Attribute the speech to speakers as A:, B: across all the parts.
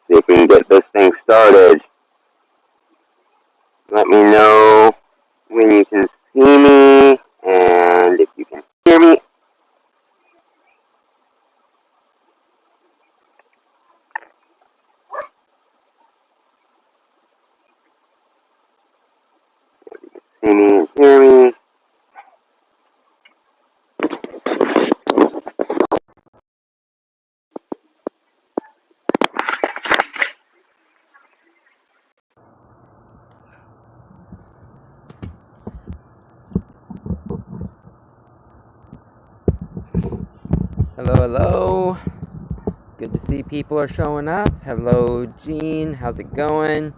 A: See if we can get this thing started. Let me know when you can see me and if you can hear me. See me and hear me. Hello, hello. Good to see people are showing up. Hello, Gene. How's it going?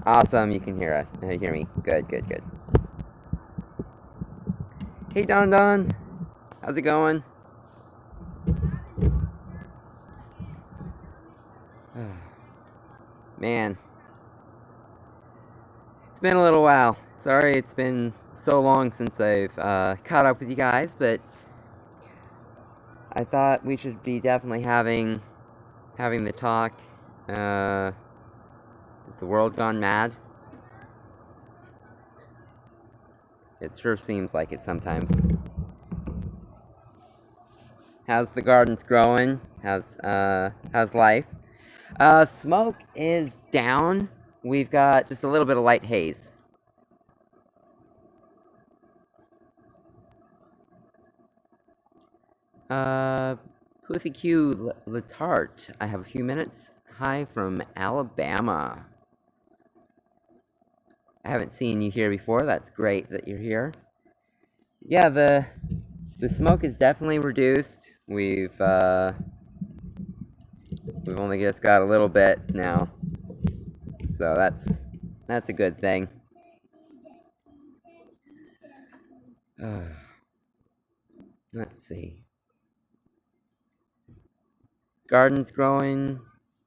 A: Awesome. You can hear us. Hear me. Good, good, good. Hey, Don Don. How's it going? Man, it's been a little while. Sorry it's been so long since I've caught up with you guys, but I thought we should be definitely having the talk. Has the world gone mad? It sure seems like it sometimes. How's the gardens growing? How's life? Smoke is down. We've got just a little bit of light haze. Pussy Q Latart. I have a few minutes. Hi from Alabama. I haven't seen you here before. That's great that you're here. Yeah, the smoke is definitely reduced. We've only just got a little bit now, so that's a good thing. Let's see. Garden's growing.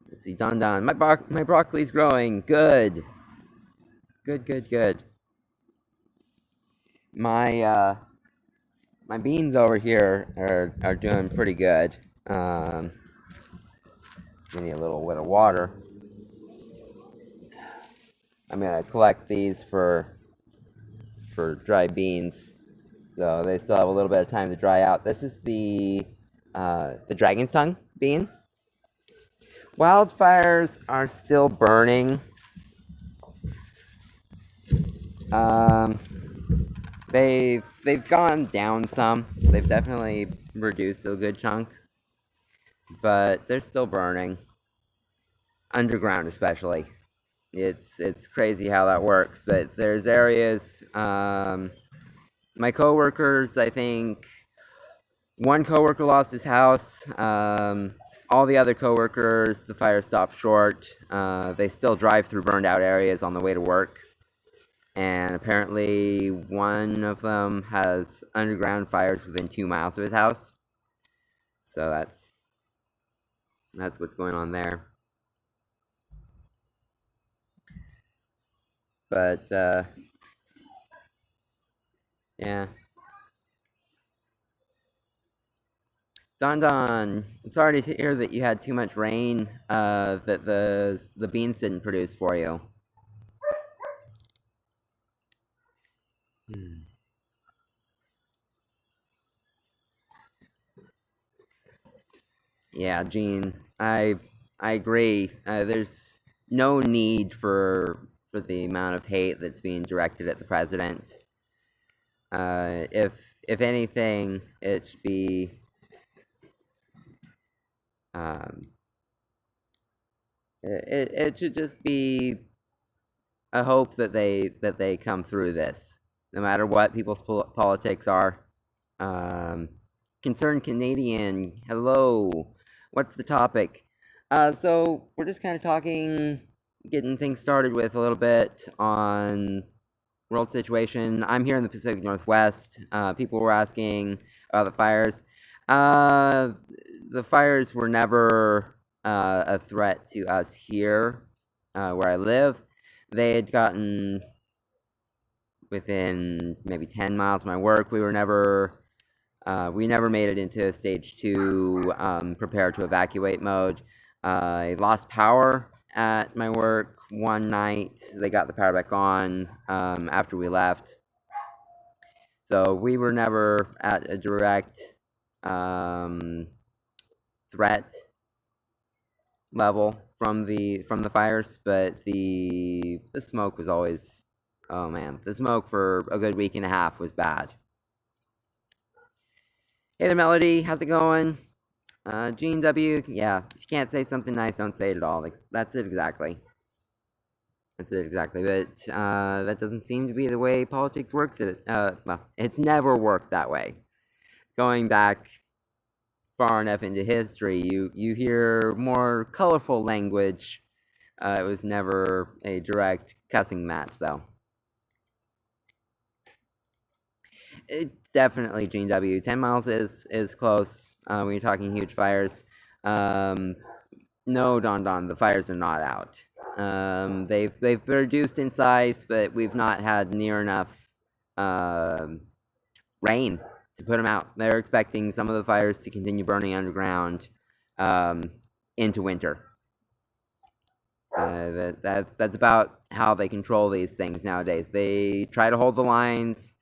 A: Let's see, Don. My broccoli's growing. Good. Good. My beans over here are doing pretty good. We need a little bit of water. I'm gonna collect these for dry beans, so they still have a little bit of time to dry out. This is the dragon's tongue bean. Wildfires are still burning. They've gone down some. They've definitely reduced a good chunk, but they're still burning. Underground, especially. It's crazy how that works. But there's areas. My coworkers, I think, one coworker lost his house. All the other coworkers, the fire stopped short. They still drive through burned out areas on the way to work. And apparently one of them has underground fires within 2 miles of his house. So that's what's going on there. But, yeah. Don, I'm sorry to hear that you had too much rain, that the beans didn't produce for you. Yeah, Gene, I agree. There's no need for the amount of hate that's being directed at the president. If anything, it should be it should just be a hope that they come through this, no matter what people's politics are. Concerned Canadian, hello. What's the topic? So we're just kind of talking, getting things started with a little bit on world situation. I'm here in the Pacific Northwest. People were asking about the fires. The fires were never a threat to us here, where I live. They had gotten within maybe 10 miles of my work. We never made it into stage 2, prepare to evacuate mode. I lost power at my work one night. They got the power back on after we left. So we were never at a direct threat level from the fires, but the smoke was always, oh man, the smoke for a good week and a half was bad. Hey there, Melody, how's it going? Gene W, yeah, if you can't say something nice, don't say it at all. Like, that's it exactly. That's it exactly. But that doesn't seem to be the way politics works. Well, it's never worked that way. Going back far enough into history, you hear more colorful language. It was never a direct cussing match, though. Definitely, Gene W. 10 miles is close when you're talking huge fires. No, Don, the fires are not out. They've reduced in size, but we've not had near enough rain to put them out. They're expecting some of the fires to continue burning underground into winter. That's about how they control these things nowadays. They try to hold the lines,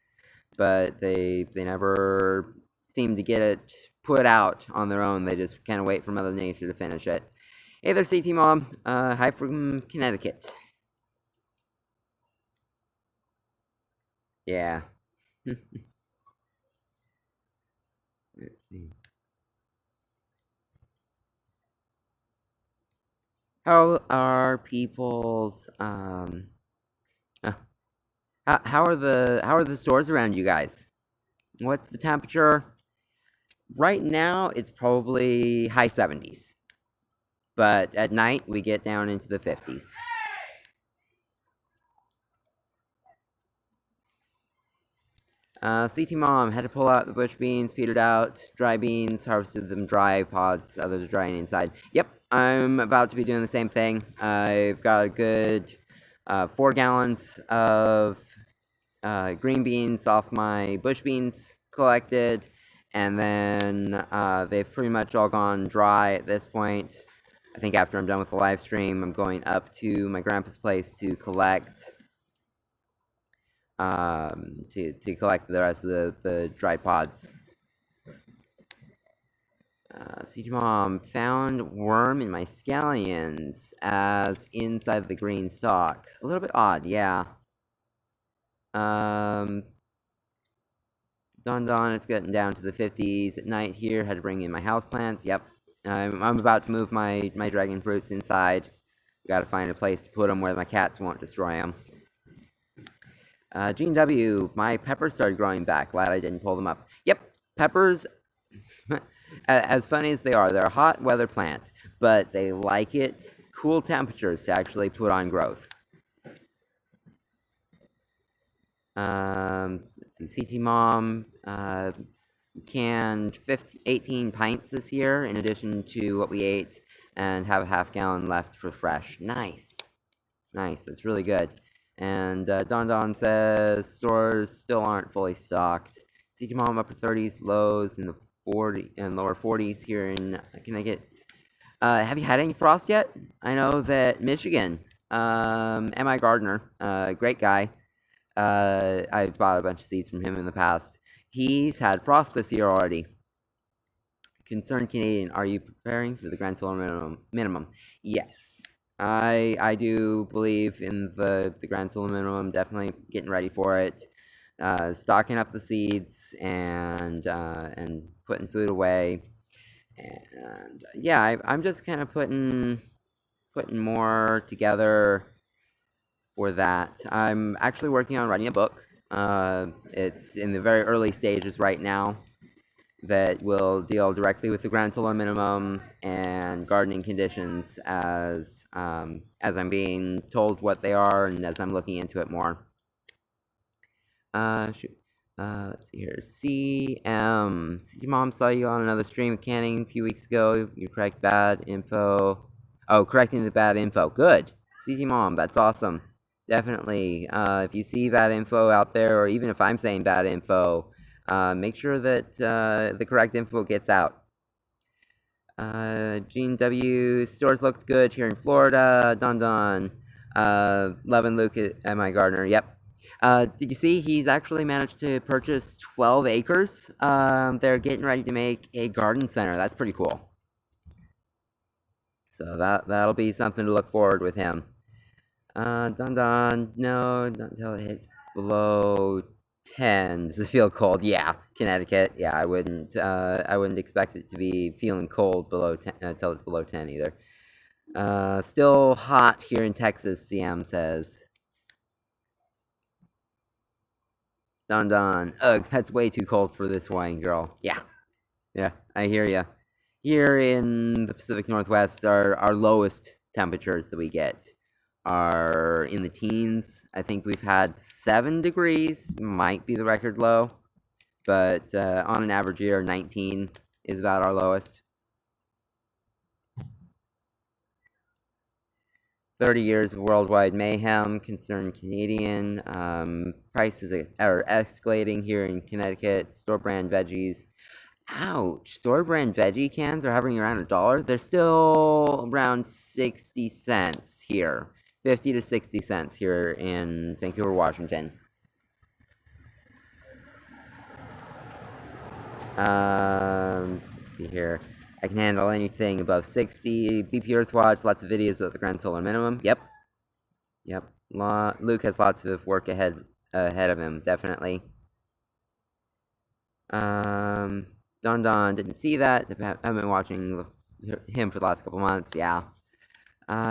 A: but they never seem to get it put out on their own. They just kind of wait for Mother Nature to finish it. Hey there, CT Mom. Hi from Connecticut. Yeah. Let's see. How are people's how are the stores around you guys? What's the temperature? Right now, it's probably high 70s, but at night we get down into the 50s. CT Mom had to pull out the bush beans, petered out, dry beans, harvested them dry, pods, others are drying inside. Yep, I'm about to be doing the same thing. I've got a good 4 gallons of green beans off my bush beans collected, and then they've pretty much all gone dry at this point. I think after I'm done with the live stream, I'm going up to my grandpa's place to collect collect the rest of the dried pods. CG Mom found worm in my scallions as inside the green stalk. A little bit odd, yeah. Don, it's getting down to the 50s at night here. Had to bring in my houseplants. Yep. I'm about to move my dragon fruits inside. Gotta find a place to put them where my cats won't destroy them. Gene W, my peppers started growing back. Glad I didn't pull them up. Yep, peppers, as funny as they are, they're a hot weather plant, but they like it cool temperatures to actually put on growth. Let's see, CT Mom canned 18 pints this year in addition to what we ate, and have a half-gallon left for fresh. Nice. Nice, that's really good. And Don says stores still aren't fully stocked. CT Mom upper 30s, lows in the 40 and lower 40s here in Connecticut. Have you had any frost yet? I know that Michigan, M.I. Gardner, great guy. I've bought a bunch of seeds from him in the past. He's had frost this year already. Concerned Canadian, are you preparing for the Grand Solar Minimum? Yes. I do believe in the Grand Solar Minimum, definitely getting ready for it. Stocking up the seeds and putting food away. And yeah, I'm just kind of putting more together for that. I'm actually working on writing a book. It's in the very early stages right now that will deal directly with the Grand Solar Minimum and gardening conditions as I'm being told what they are and as I'm looking into it more. Let's see here. CM. Mom saw you on another stream of canning a few weeks ago. You correct bad info. Oh, correcting the bad info. Good. CT Mom, that's awesome. Definitely. If you see bad info out there, or even if I'm saying bad info, make sure that the correct info gets out. Gene W. Stores looked good here in Florida. Don Don. Love and Luke at my gardener. Yep. Did you see he's actually managed to purchase 12 acres? They're getting ready to make a garden center. That's pretty cool. So that'll be something to look forward with him. Don Don, no, not until it hits below 10. Does it feel cold? Yeah, Connecticut. Yeah, I wouldn't expect it to be feeling cold below 10 until it's below 10 either. Still hot here in Texas, CM says. Don Don, ugh, that's way too cold for this wine, girl. Yeah, I hear ya. Here in the Pacific Northwest, our lowest temperatures that we get are in the teens. I think we've had 7 degrees, might be the record low, but on an average year, 19 is about our lowest. 30 years of worldwide mayhem, concerned Canadian. Prices are escalating here in Connecticut. Store brand veggies. Ouch! Store brand veggie cans are hovering around $1. They're still around 60 cents here. 50 to 60 cents here in Vancouver, Washington. Let's see here. I can handle anything above 60. BP Earthwatch, lots of videos about the grand solar minimum. Yep. Luke has lots of work ahead of him, definitely. Don Don didn't see that. I've been watching him for the last couple months. Yeah.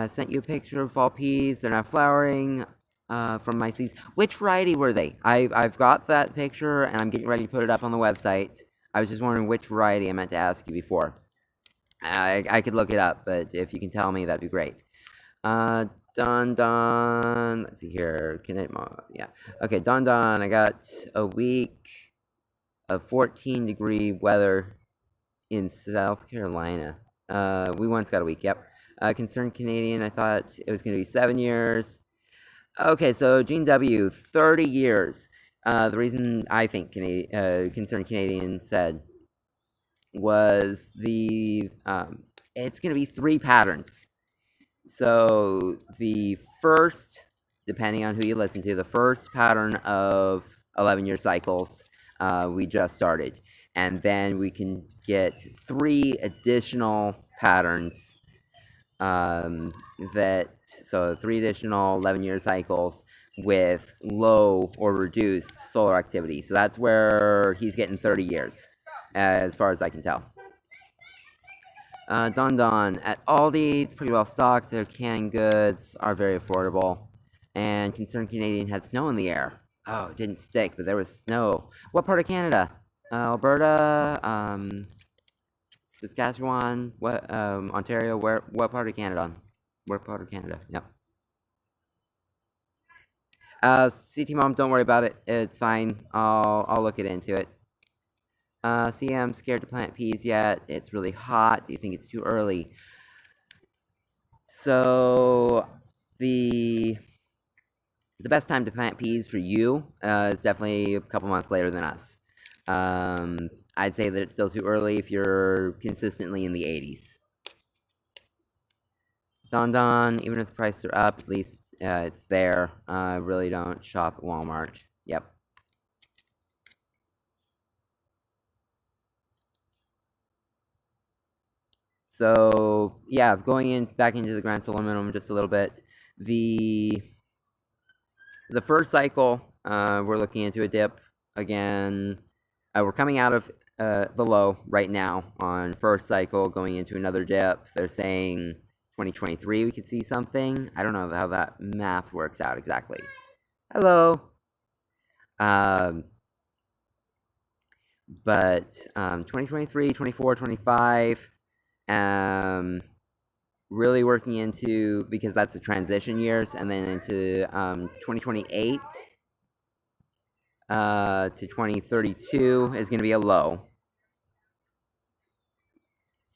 A: Sent you a picture of fall peas. They're not flowering. From my seeds. Which variety were they? I've got that picture and I'm getting ready to put it up on the website. I was just wondering which variety I meant to ask you before. I could look it up, but if you can tell me, that'd be great. Don Don, let's see here. Yeah. Okay, Don Don, I got a week of 14-degree weather in South Carolina. We once got a week, yep. Concerned Canadian, I thought it was going to be 7 years. Okay, so Gene W, 30 years. The reason I think Concerned Canadian said was it's going to be 3 patterns. So the first, depending on who you listen to, the first pattern of 11-year cycles we just started. And then we can get 3 additional patterns so 3 additional 11-year cycles with low or reduced solar activity. So that's where he's getting 30 years, as far as I can tell. Don Don, at Aldi, it's pretty well stocked. Their canned goods are very affordable. And Concerned Canadian had snow in the air. Oh, it didn't stick, but there was snow. What part of Canada? Alberta, Saskatchewan, Ontario, what part of Canada? Where part of Canada? Yep. CT Mom, don't worry about it. It's fine. I'll look into it. CM, scared to plant peas yet. It's really hot. Do you think it's too early? So the best time to plant peas for you is definitely a couple months later than us. I'd say that it's still too early if you're consistently in the 80s. Don Don, even if the prices are up, at least it's there. Really don't shop at Walmart. Yep. So yeah, going back into the grand solar minimum just a little bit. The first cycle, we're looking into a dip again. We're coming out of the low right now on first cycle, going into another dip. They're saying 2023 we could see something. I don't know how that math works out exactly. Hello. But 2023, 24, 25, really working into, because that's the transition years, and then into 2028 to 2032 is going to be a low.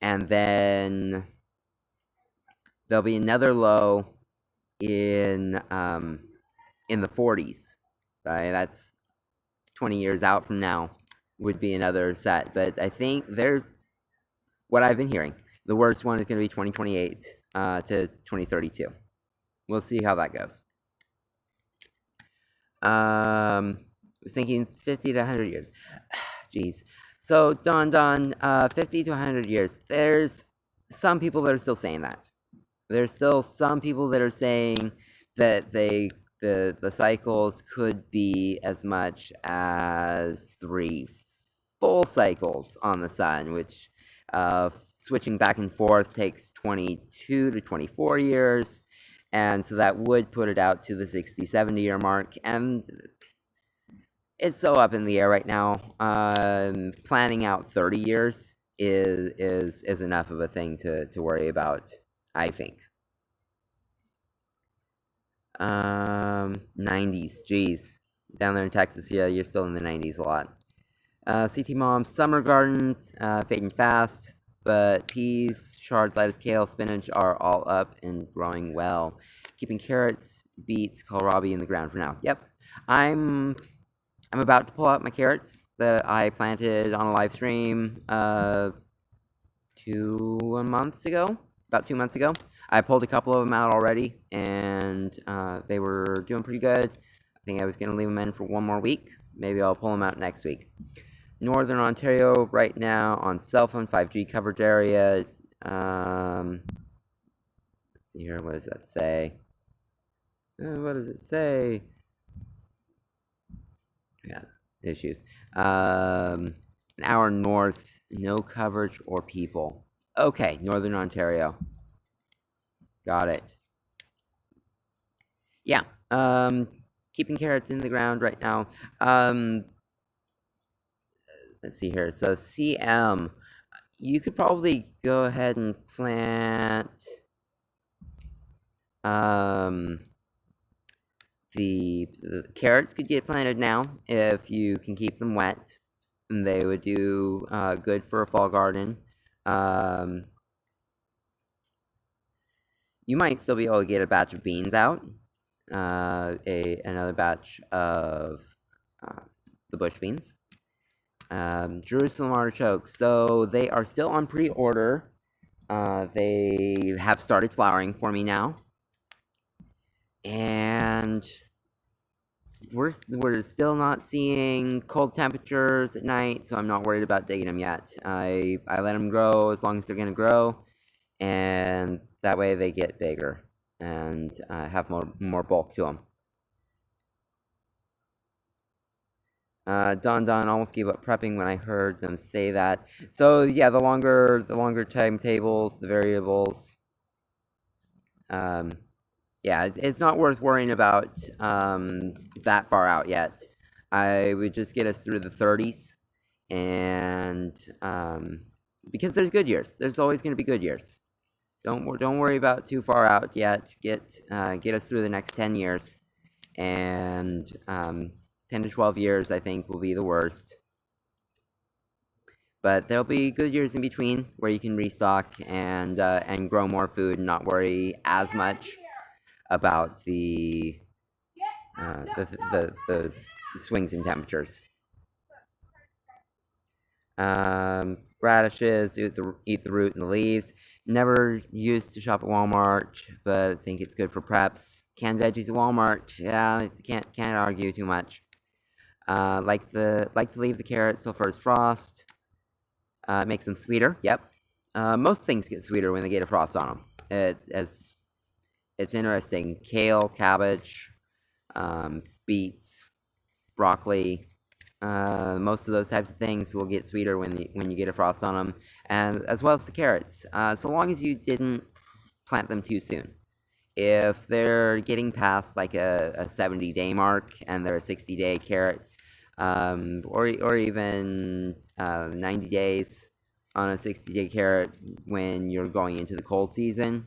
A: And then there'll be another low in the 40s. That's 20 years out from now would be another set. But I think what I've been hearing The worst one is going to be 2028 to 2032. We'll see how that goes. I was thinking 50 to 100 years. Jeez. So, Don, 50 to 100 years. There's some people that are still saying that. There's still some people that are saying that the cycles could be as much as 3 full cycles on the sun, which switching back and forth takes 22 to 24 years, and so that would put it out to the 60, 70-year mark, and it's so up in the air right now. Planning out 30 years is enough of a thing to worry about, I think. 90s, geez. Down there in Texas, yeah, you're still in the 90s a lot. CT Mom's summer gardens, fading fast, but peas, chard, lettuce, kale, spinach are all up and growing well. Keeping carrots, beets, kohlrabi in the ground for now. Yep, I'm about to pull out my carrots that I planted on a live stream 2 months ago, about 2 months ago. I pulled a couple of them out already, and they were doing pretty good. I think I was going to leave them in for 1 more week. Maybe I'll pull them out next week. Northern Ontario right now on cell phone 5G coverage area. Let's see here, what does that say? What does it say? Yeah, issues. An hour north, no coverage or people. Okay, Northern Ontario. Got it. Yeah, keeping carrots in the ground right now. Let's see here. So CM, you could probably go ahead and plant the carrots could get planted now if you can keep them wet, and they would do good for a fall garden. You might still be able to get a batch of beans out, another batch of the bush beans. Jerusalem artichokes, so they are still on pre-order. They have started flowering for me now, and we're still not seeing cold temperatures at night, so I'm not worried about digging them yet. I let them grow as long as they're gonna grow, and that way they get bigger and have more bulk to them. Don almost gave up prepping when I heard them say that. So yeah, the longer timetables, the variables. Yeah, it's not worth worrying about that far out yet. I would just get us through the 30s, and because there's good years. There's always going to be good years. Don't worry about too far out yet. Get us through the next 10 years, and 10 to 12 years, I think, will be the worst. But there'll be good years in between where you can restock and grow more food and not worry as much about the swings in temperatures. Radishes, eat the root and the leaves. Never used to shop at Walmart, but I think it's good for preps. Canned veggies at Walmart, yeah, can't argue too much. Like to leave the carrots till first frost. Makes them sweeter. Yep. Most things get sweeter when they get a frost on them. It's interesting. Kale, cabbage, beets, broccoli. Most of those types of things will get sweeter when you get a frost on them, and as well as the carrots. So long as you didn't plant them too soon. If they're getting past like a 70-day mark and they're a 60-day carrot, or even 90 days on a 60-day carrot when you're going into the cold season,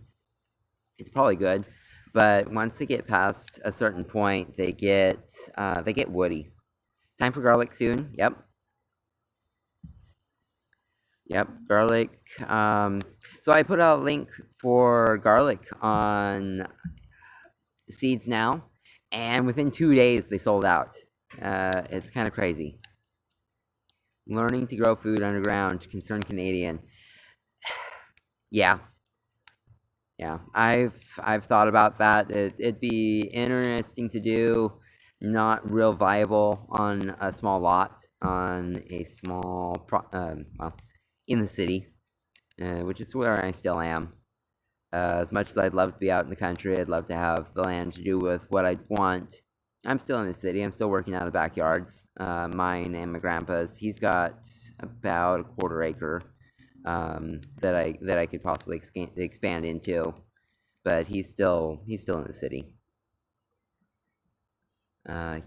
A: it's probably good. But once they get past a certain point, they get woody. Time for garlic soon. Yep, garlic. So I put out a link for garlic on Seeds Now, and within 2 days they sold out. It's kind of crazy. Learning to grow food underground, concerned Canadian. Yeah, yeah. I've thought about that. It'd be interesting to do, not real viable on a small lot, on a small well, in the city, which is where I still am. As much as I'd love to be out in the country, I'd love to have the land to do with what I'd want. I'm still in the city. I'm still working out of backyards. Mine and my grandpa's. He's got about a quarter acre that I could possibly expand into, but he's still in the city.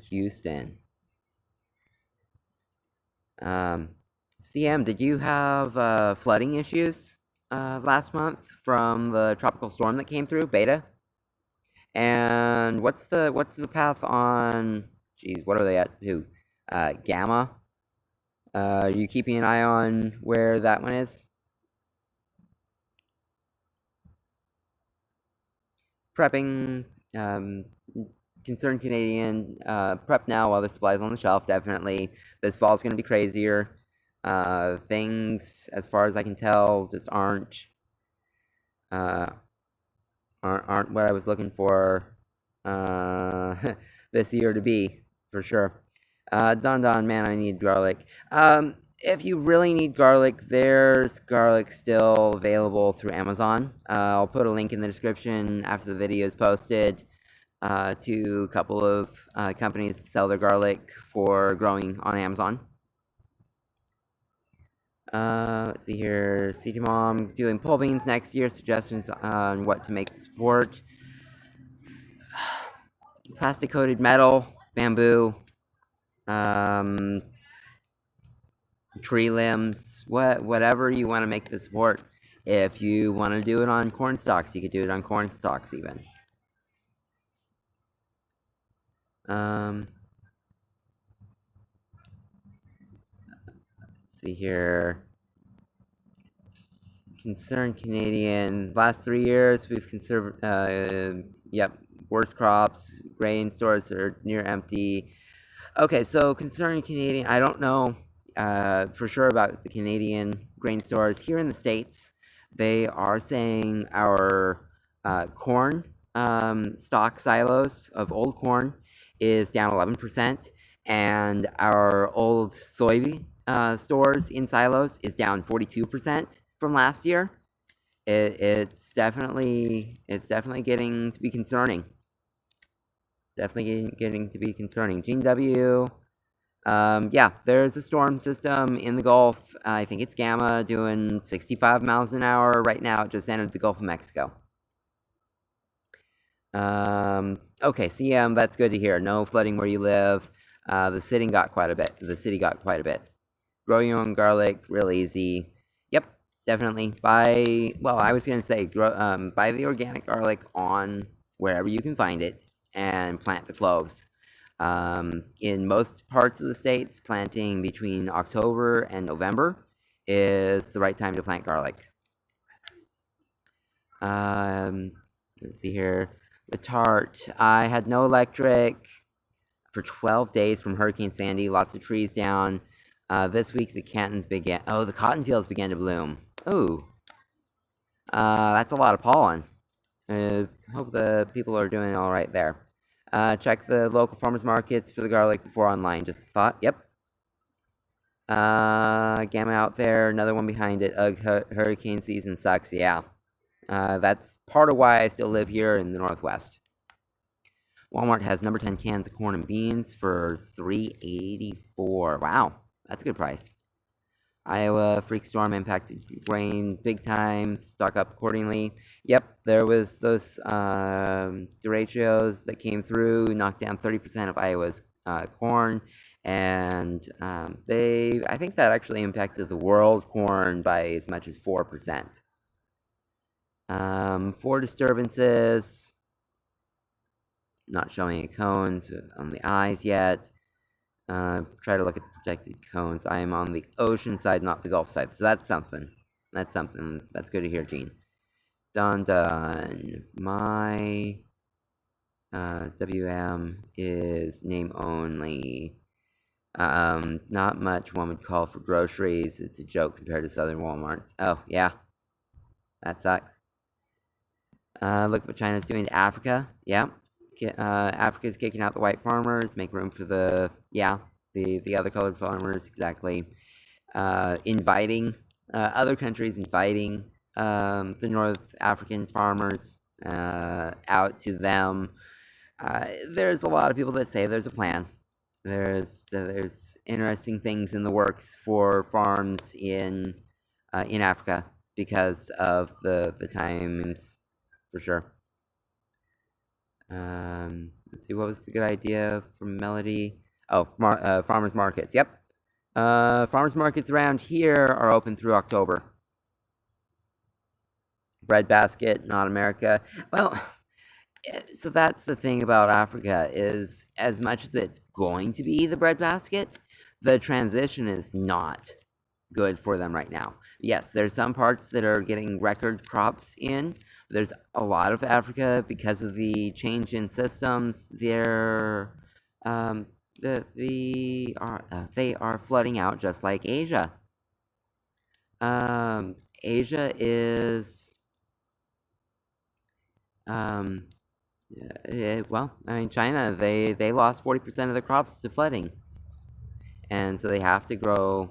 A: Houston. Um, CM, did you have flooding issues last month from the tropical storm that came through, Beta? And what's the path on? Geez, what are they at? Who? Gamma. Are you keeping an eye on where that one is? Prepping. Concerned Canadian. Prep now while there's supplies on the shelf. Definitely, this fall's gonna be crazier. Things, as far as I can tell, just uh, aren't what I was looking for uh, this year to be, for sure. Don, man, I need garlic. If you really need garlic, there's garlic still available through Amazon. I'll put a link in the description after the video is posted to a couple of companies that sell their garlic for growing on Amazon. Let's see here. CT Mom doing pole beans next year. Suggestions on what to make the support. Plastic coated metal, bamboo, tree limbs, whatever you want to make the support. If you want to do it on corn stalks, you could do it on corn stalks even. Let's see here. Concerned Canadian. Last 3 years, we've conserved. Yep, worst crops. Grain stores are near empty. Okay, so concerning Canadian, I don't know for sure about the Canadian grain stores here in the States. They are saying our corn stock silos of old corn is down 11%, and our old soybean stores in silos is down 42% from last year. It's definitely getting to be concerning. Definitely getting to be concerning. Gene W. Yeah, there's a storm system in the Gulf. I think it's Gamma doing 65 miles an hour right now. It just entered the Gulf of Mexico. Okay, CM, that's good to hear. No flooding where you live. The city got quite a bit. Grow your own garlic, real easy. Yep, definitely. I was gonna say, buy the organic garlic on wherever you can find it, and plant the cloves. In most parts of the states, planting between October and November is the right time to plant garlic. Let's see here. The tart. I had no electric for 12 days from Hurricane Sandy. Lots of trees down. This week the cotton fields began to bloom. Ooh. That's a lot of pollen. Hope the people are doing all right there. Check the local farmers markets for the garlic before online. Just a thought. Yep. Gamma out there. Another one behind it. Ugh, hurricane season sucks. Yeah. That's part of why I still live here in the Northwest. Walmart has number 10 cans of corn and beans for $3.84. Wow, that's a good price. Iowa freak storm impacted grain big time. Stock up accordingly. Yep, there was those derechos that came through, knocked down 30% of Iowa's corn, and I think that actually impacted the world corn by as much as 4%. 4 disturbances. Not showing any cones on the eyes yet. Try to look at the protected cones. I am on the ocean side, not the Gulf side. So that's something. That's good to hear, Gene. Done. My WM is name only. Not much one would call for groceries. It's a joke compared to Southern Walmarts. Oh, yeah. That sucks. Look what China's doing to Africa. Yeah. Africa's kicking out the white farmers, make room for the other colored farmers, exactly. Inviting other countries, inviting the North African farmers out to them. There's a lot of people that say there's a plan. There's interesting things in the works for farms in Africa because of the times, for sure. Let's see, what was the good idea from Melody? Oh, farmers markets. Yep. Farmers markets around here are open through October. Breadbasket, not America. Well, so that's the thing about Africa is, as much as it's going to be the breadbasket, the transition is not good for them right now. Yes, there's some parts that are getting record crops in. There's a lot of Africa, because of the change in systems, they are flooding out just like Asia. Asia is well, I mean, China, they lost 40% of the crops to flooding, and so they have to grow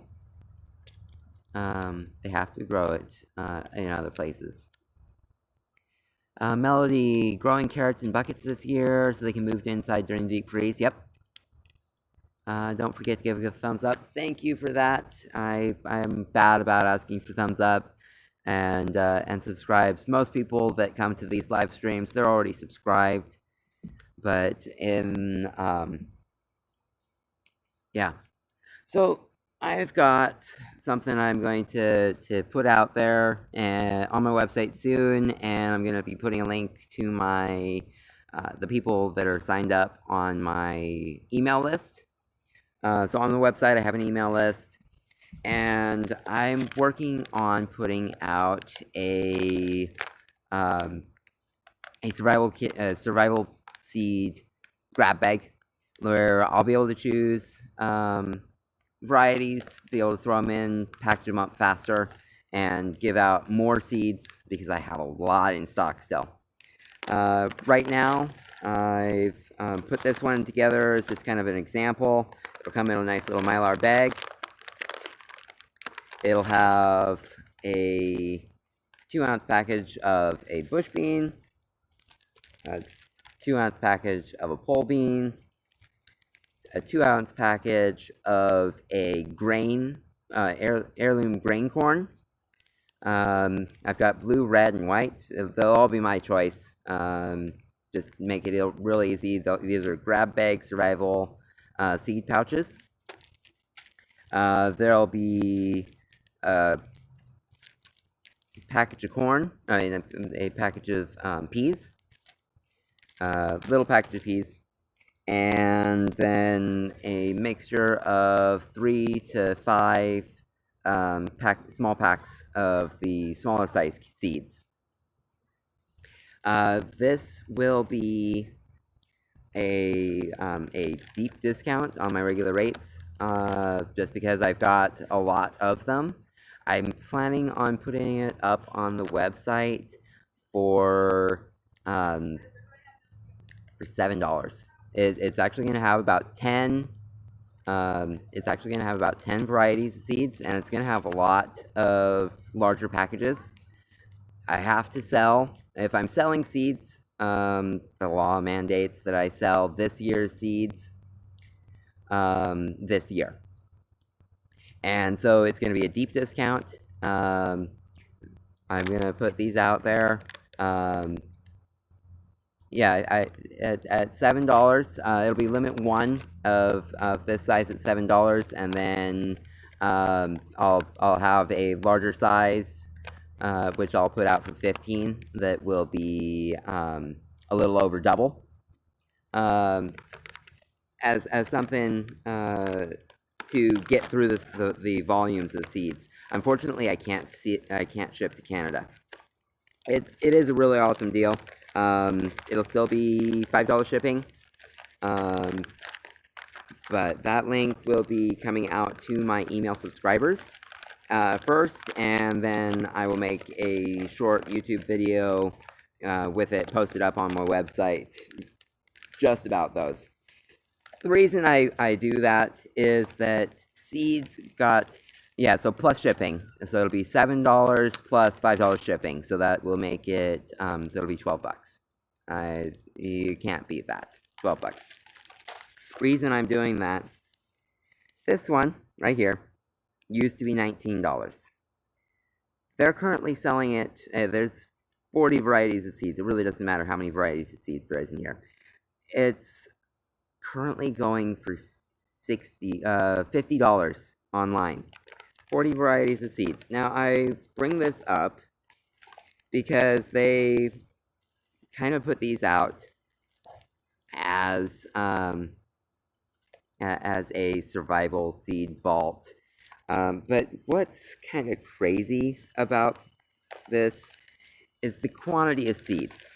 A: it in other places. Melody, growing carrots in buckets this year so they can move to inside during deep freeze. Yep. Don't forget to give a thumbs up. Thank you for that. I'm bad about asking for thumbs up and subscribes. Most people that come to these live streams, they're already subscribed. But yeah. So I've got something I'm going to put out there on my website soon, and I'm going to be putting a link to my the people that are signed up on my email list. So on the website, I have an email list, and I'm working on putting out a survival seed grab bag, where I'll be able to choose varieties, be able to throw them in, package them up faster, and give out more seeds because I have a lot in stock still. Right now, I've put this one together as just kind of an example. It'll come in a nice little Mylar bag. It'll have a 2-ounce package of a bush bean, a 2-ounce package of a pole bean, a 2-ounce package of a grain, heirloom grain corn. I've got blue, red, and white. They'll all be my choice. Just make it real easy. These are grab bag survival seed pouches. There'll be a package of corn, a package of peas, little package of peas, and then a mixture of 3 to 5 small packs of the smaller size seeds. This will be a deep discount on my regular rates, just because I've got a lot of them. I'm planning on putting it up on the website for $7. It's actually going to have about 10. It's actually going to have about 10 varieties of seeds, and it's going to have a lot of larger packages. I have to sell, if I'm selling seeds, the law mandates that I sell this year's seeds this year. And so it's going to be a deep discount. I'm going to put these out there. Yeah, at $7, it'll be limit 1 of this size at $7, and then I'll have a larger size, which I'll put out for $15. That will be a little over double. As something to get through the volumes of seeds. Unfortunately, I can't ship to Canada. It is a really awesome deal. It'll still be $5 shipping. But that link will be coming out to my email subscribers first, and then I will make a short YouTube video with it posted up on my website just about those. The reason I do that is that seeds got, yeah, so plus shipping. So it'll be $7 plus $5 shipping. So that will make it, so it'll be 12 bucks. You can't beat that. 12 bucks. Reason I'm doing that, this one right here used to be $19. They're currently selling it, there's 40 varieties of seeds. It really doesn't matter how many varieties of seeds there is in here. It's currently going for $50 online. 40 varieties of seeds. Now, I bring this up because they kind of put these out as a survival seed vault. But what's kind of crazy about this is the quantity of seeds.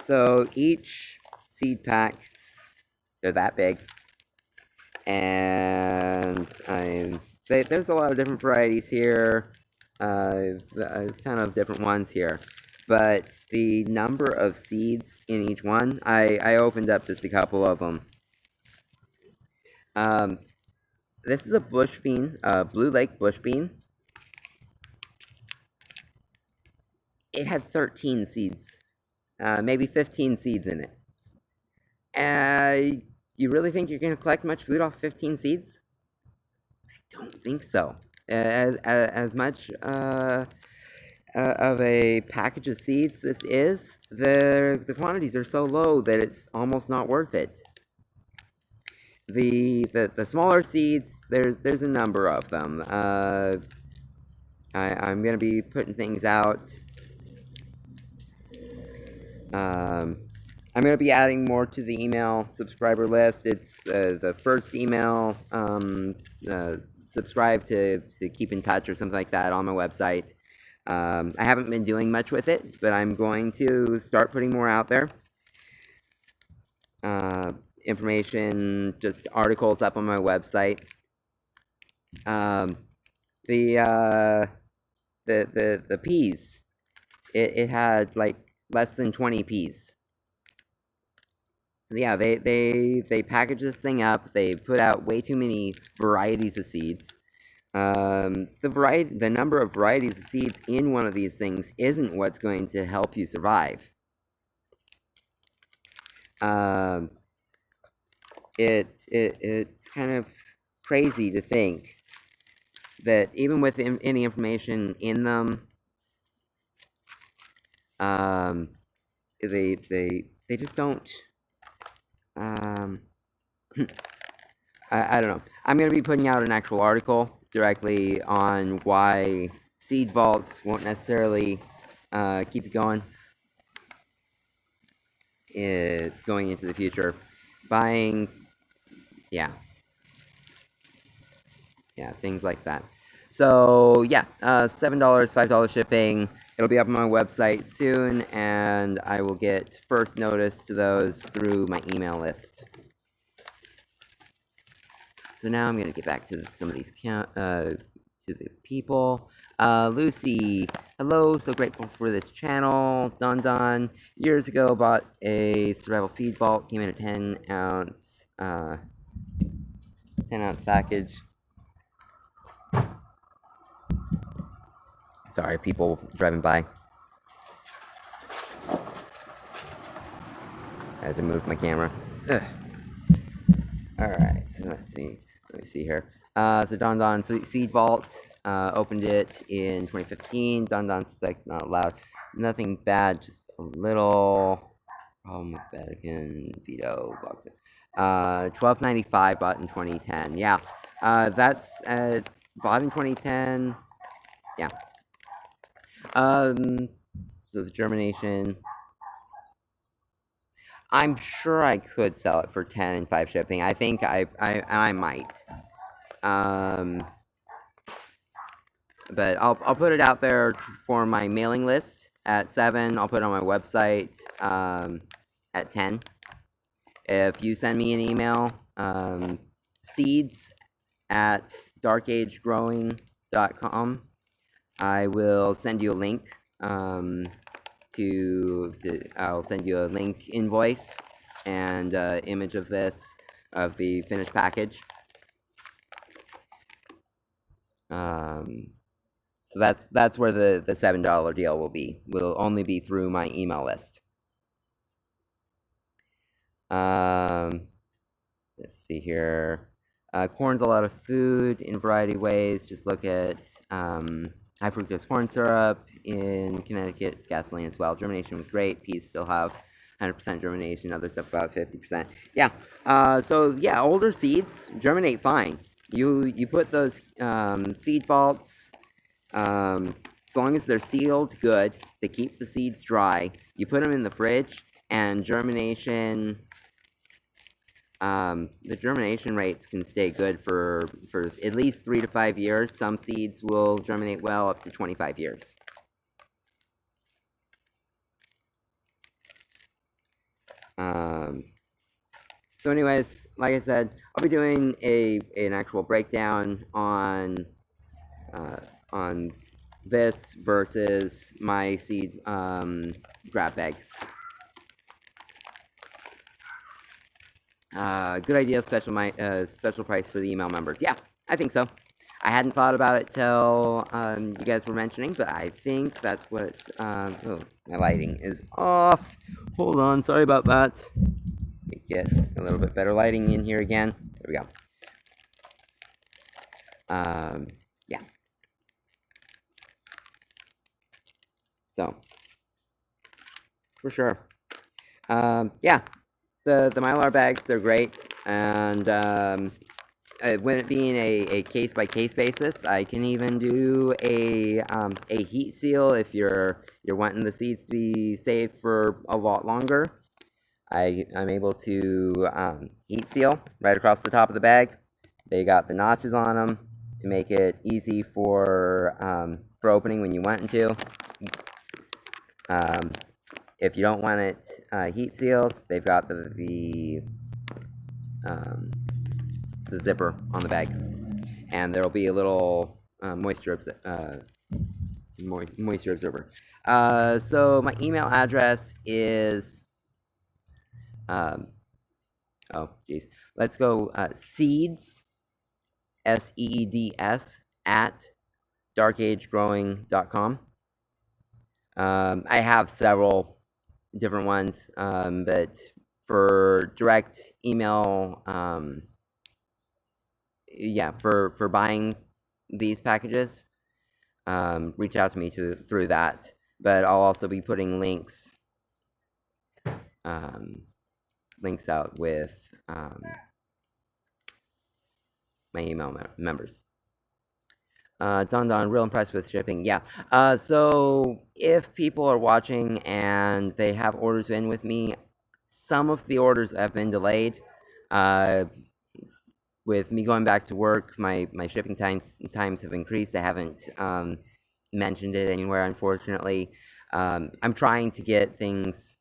A: So each seed pack, they're that big, and there's a lot of different varieties here, a ton of different ones here, but the number of seeds in each one, I opened up just a couple of them. This is a bush bean, Blue Lake bush bean. It had 13 seeds, maybe 15 seeds in it. You really think you're going to collect much food off 15 seeds? I don't think so. As much of a package of seeds this is, the quantities are so low that it's almost not worth it. The smaller seeds, there's a number of them. I'm going to be putting things out. I'm going to be adding more to the email subscriber list. It's the first email, subscribe to keep in touch or something like that on my website. I haven't been doing much with it, but I'm going to start putting more out there. Information, just articles up on my website. The peas, it had like less than 20 peas. Yeah, they package this thing up. They put out way too many varieties of seeds. The number of varieties of seeds in one of these things isn't what's going to help you survive. It's kind of crazy to think that even with any information in them, they just don't. I don't know. I'm going to be putting out an actual article directly on why seed vaults won't necessarily keep it going going into the future. Buying, yeah, things like that. So yeah, $7, $5 shipping. It'll be up on my website soon, and I will get first notice to those through my email list. So now I'm going to get back to some of these to the people. Lucy, hello, so grateful for this channel. Don, years ago bought a survival seed vault, came in a 10-ounce package. Sorry, people driving by. I had to move my camera. Alright, so let's see. Let me see here. So Don Seed Vault, opened it in 2015. Don Spec Not Loud. Nothing bad, just a little problem with Vatican veto box. $12.95, bought in 2010. Yeah, that's bought in 2010. Yeah. So the germination. I'm sure I could sell it for 10 and 5 shipping. I think I might. But I'll put it out there for my mailing list at 7. I'll put it on my website at 10. If you send me an email, seeds at darkagegrowing I will send you a link I'll send you a link invoice and image of the finished package. So that's where the $7 deal will be. Will only be through my email list. Let's see here. Corn's a lot of food in a variety of ways. Just look at high fructose corn syrup. In Connecticut, it's gasoline as well. Germination was great. Peas still have 100% germination. Other stuff about 50%. Yeah. So yeah, older seeds germinate fine. You put those seed vaults. As long as they're sealed good, they keep the seeds dry. You put them in the fridge, and germination. The germination rates can stay good for at least 3 to 5 years. Some seeds will germinate well up to 25 years. So anyways, like I said, I'll be doing an actual breakdown on this versus my seed grab bag. Good idea, special price for the email members. Yeah, I think so. I hadn't thought about it till you guys were mentioning, but I think that's what. Oh, my lighting is off. Hold on, sorry about that. Let me get a little bit better lighting in here again. There we go. Yeah. So, for sure. Yeah, the Mylar bags, they're great, and when it being a case-by-case basis, I can even do a heat seal if you're wanting the seeds to be saved for a lot longer. I'm able to heat seal right across the top of the bag. They got the notches on them to make it easy for opening when you want to. If you don't want it heat sealed, they've got the zipper on the bag, and there'll be a little moisture absorber. So my email address is oh geez, let's go seeds, SEEDS at darkagegrowing.com. I have several different ones, but for direct email, yeah, for buying these packages, reach out to me through that. But I'll also be putting links out with my email members. Don, real impressed with shipping. Yeah. So if people are watching and they have orders in with me, some of the orders have been delayed. With me going back to work, my shipping times have increased. I haven't mentioned it anywhere, unfortunately. I'm trying to get things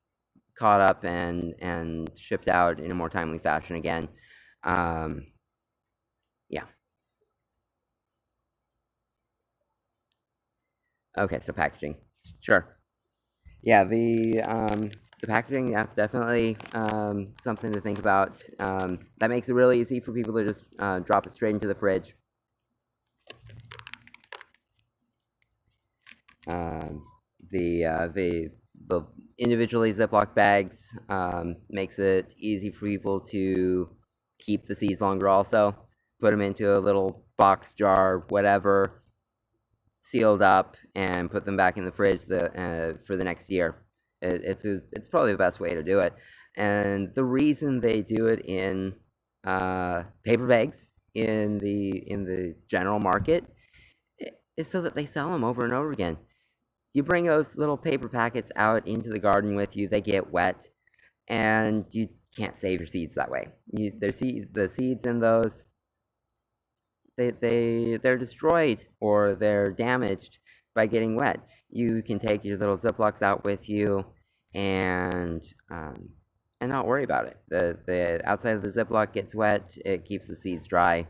A: caught up and shipped out in a more timely fashion again. Yeah. Okay, so packaging. Sure. Yeah, the packaging, yeah, definitely something to think about. That makes it really easy for people to just drop it straight into the fridge. The individually Ziploc bags makes it easy for people to keep the seeds longer also. Put them into a little box jar, whatever, sealed up, and put them back in the fridge for the next year. It's probably the best way to do it. And the reason they do it in paper bags in the general market is so that they sell them over and over again. You bring those little paper packets out into the garden with you, they get wet, and you can't save your seeds that way. The seeds in those, they're destroyed or they're damaged by getting wet. You can take your little Ziplocs out with you and not worry about it. The outside of the Ziploc gets wet, it keeps the seeds dry.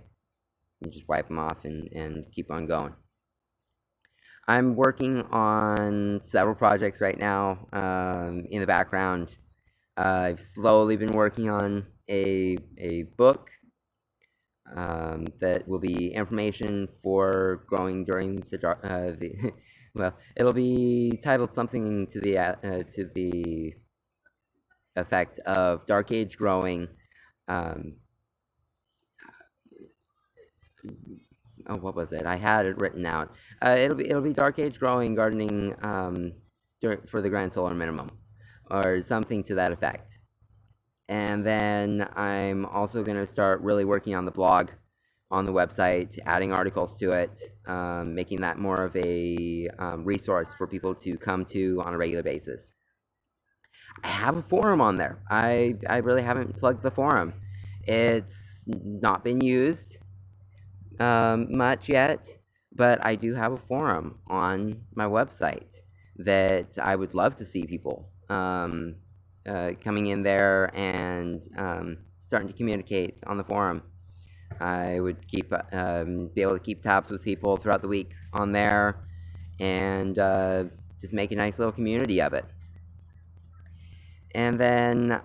A: You just wipe them off and keep on going. I'm working on several projects right now in the background. I've slowly been working on a book that will be information for growing during the well, it'll be titled something to the effect of dark age growing. Um, oh, what was it? I had it written out. It'll be dark age growing gardening for the grand solar minimum, or something to that effect. And then I'm also going to start really working on the blog, on the website, adding articles to it, making that more of a resource for people to come to on a regular basis. I have a forum on there. I really haven't plugged the forum. It's not been used much yet, but I do have a forum on my website that I would love to see people coming in there and starting to communicate on the forum. I would be able to keep tabs with people throughout the week on there, and just make a nice little community of it. And then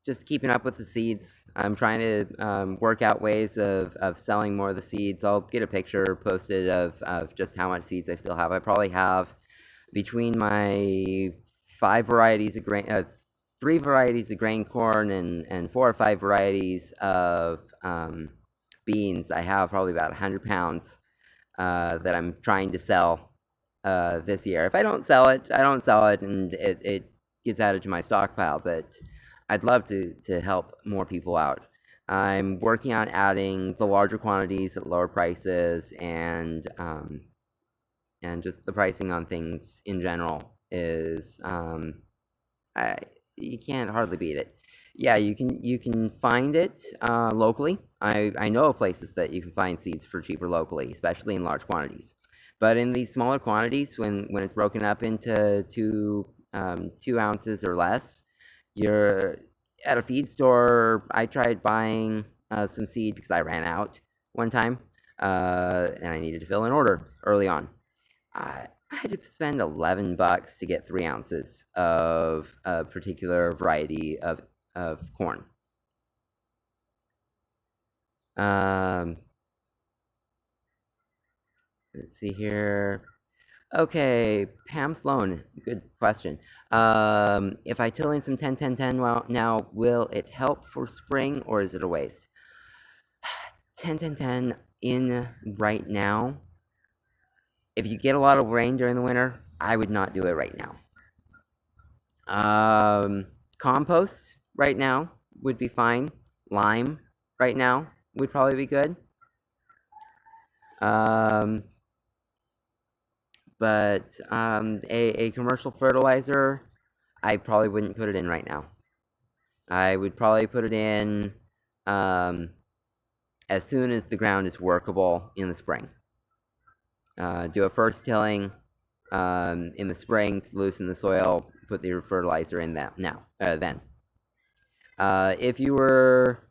A: just keeping up with the seeds. I'm trying to work out ways of selling more of the seeds. I'll get a picture posted of just how much seeds I still have. I probably have between my 5 varieties of grain, 3 varieties of grain corn and 4 or 5 varieties of beans. I have probably about 100 pounds that I'm trying to sell this year. If I don't sell it, I don't sell it, and it gets added to my stockpile. But I'd love to help more people out. I'm working on adding the larger quantities at lower prices, and just the pricing on things in general is you can't hardly beat it. Yeah, you can find it locally. I know of places that you can find seeds for cheaper locally, especially in large quantities. But in these smaller quantities, when it's broken up into 2 ounces or less, you're at a feed store. I tried buying some seed because I ran out one time, and I needed to fill an order early on. I had to spend $11 to get 3 ounces of a particular variety of corn. Let's see here. Okay, Pam Sloan, good question. If I till in some 10-10-10 now, will it help for spring, or is it a waste? 10-10-10 in right now. If you get a lot of rain during the winter, I would not do it right now. Compost right now would be fine. Lime right now would probably be good. But a commercial fertilizer, I probably wouldn't put it in right now. I would probably put it in as soon as the ground is workable in the spring. Do a first tilling in the spring to loosen the soil. Put your fertilizer in that then. If you were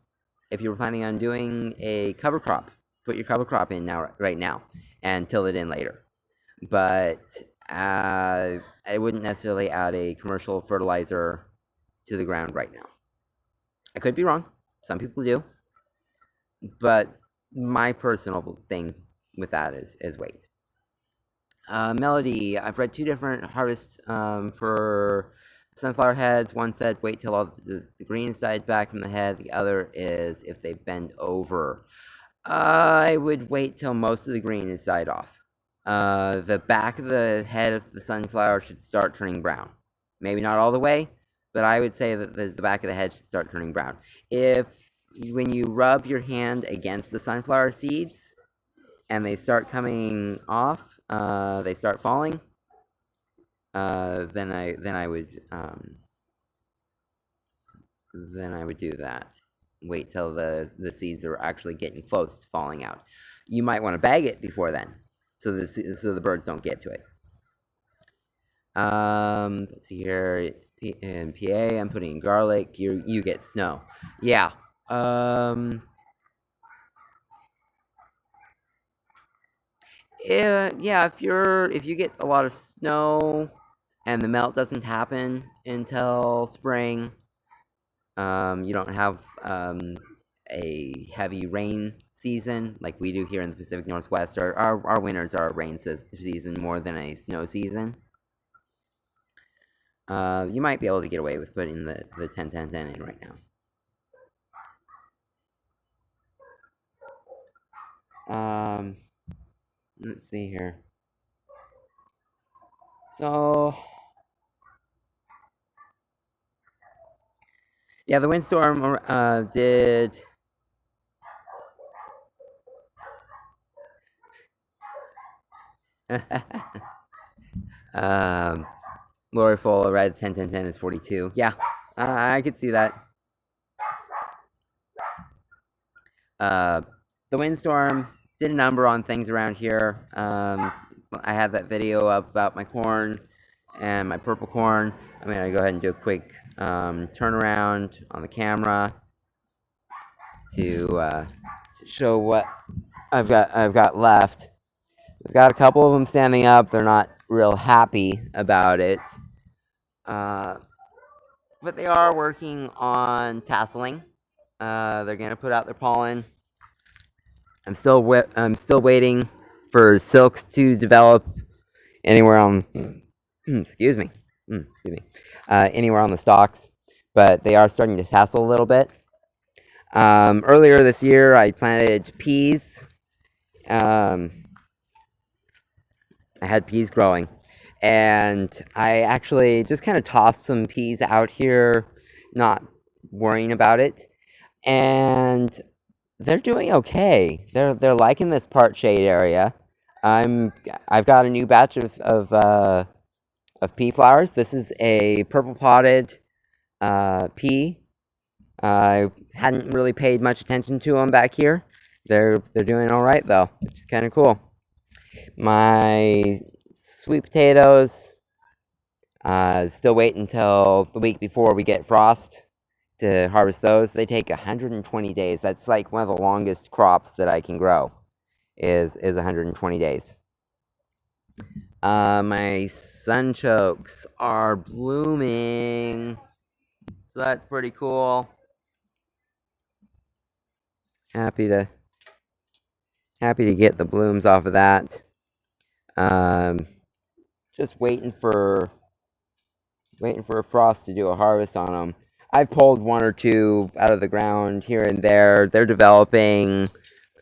A: planning on doing a cover crop, put your cover crop in right now, and till it in later. But I wouldn't necessarily add a commercial fertilizer to the ground right now. I could be wrong. Some people do. But my personal thing with that is wait. Melody, I've read 2 different harvests for sunflower heads. One said wait till all the greens died back from the head. The other is if they bend over. I would wait till most of the green is died off. The back of the head of the sunflower should start turning brown. Maybe not all the way, but I would say that the back of the head should start turning brown. When you rub your hand against the sunflower seeds and they start coming off, they start falling, then I would do that. Wait till the seeds are actually getting close to falling out. You might want to bag it before then, so the birds don't get to it. Let's see here. In PA, I'm putting in garlic. You get snow. Yeah. Yeah, if you get a lot of snow and the melt doesn't happen until spring, you don't have a heavy rain season like we do here in the Pacific Northwest. Our winters are a rain season more than a snow season. You might be able to get away with putting the 10-10-10 in right now. Let's see here. So, yeah, the windstorm did. Lori Full red 10-10-10 is 42. Yeah, I could see that. The windstorm did a number on things around here. I had that video up about my corn and my purple corn. I'm gonna go ahead and do a quick turnaround on the camera to show what I've got left. I've got a couple of them standing up. They're not real happy about it, but they are working on tasseling. They're gonna put out their pollen. I'm still waiting for silks to develop anywhere on excuse me anywhere on the stalks, but they are starting to tassel a little bit. Earlier this year, I planted peas. I had peas growing, and I actually just kind of tossed some peas out here, not worrying about it, and they're doing okay. They're liking this part shade area. I've got a new batch of pea flowers. This is a purple potted pea. I hadn't really paid much attention to them back here. They're doing all right though, which is kind of cool. My sweet potatoes. Still wait until the week before we get frost to harvest those. They take 120 days. That's like one of the longest crops that I can grow is 120 days. My sunchokes are blooming, so that's pretty cool. Happy to get the blooms off of that. Just waiting for a frost to do a harvest on them. I've pulled one or two out of the ground here and there. They're developing